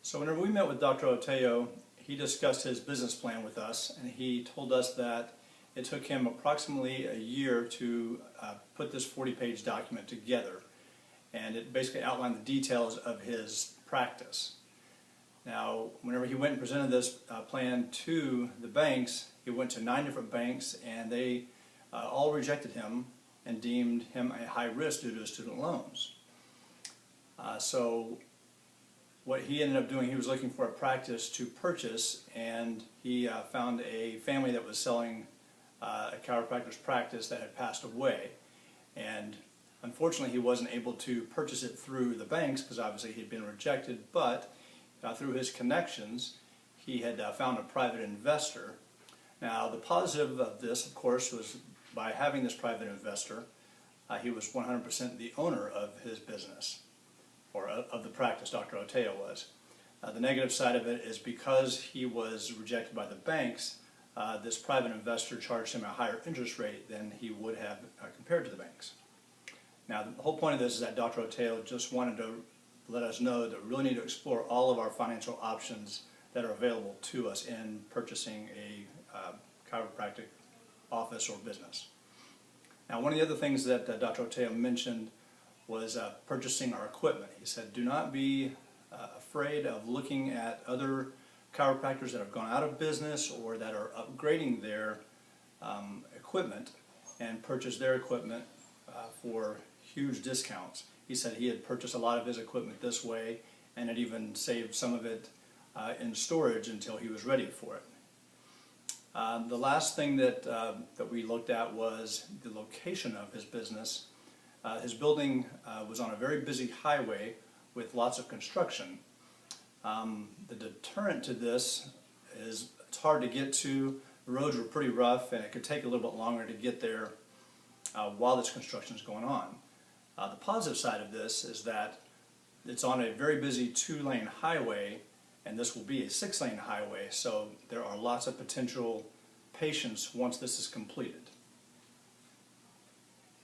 So whenever we met with Dr. Oteo, he discussed his business plan with us, and he told us that it took him approximately a year to put this 40-page document together, and it basically outlined the details of his practice. Now, whenever he went and presented this plan to the banks, he went to 9 different banks, and they all rejected him and deemed him a high risk due to his student loans. So what he ended up doing, he was looking for a practice to purchase, and he found a family that was selling a chiropractor's practice that had passed away. And unfortunately, he wasn't able to purchase it through the banks because obviously he'd been rejected, but through his connections, he had found a private investor. Now, the positive of this, of course, was by having this private investor, he was 100% the owner of his business, or of the practice. Dr. Oteo was. The negative side of it is because he was rejected by the banks, this private investor charged him a higher interest rate than he would have compared to the banks. Now, the whole point of this is that Dr. Oteo just wanted to let us know that we really need to explore all of our financial options that are available to us in purchasing a chiropractic office or business. Now, one of the other things that Dr. Oteo mentioned was purchasing our equipment. He said, do not be afraid of looking at other chiropractors that have gone out of business or that are upgrading their equipment and purchase their equipment for huge discounts. He said he had purchased a lot of his equipment this way and had even saved some of it in storage until he was ready for it. The last thing that we looked at was the location of his business. His building was on a very busy highway with lots of construction. The deterrent to this is it's hard to get to. The roads were pretty rough, and it could take a little bit longer to get there while this construction is going on. The positive side of this is that it's on a very busy 2-lane highway, and this will be a 6-lane highway, so there are lots of potential patients once this is completed.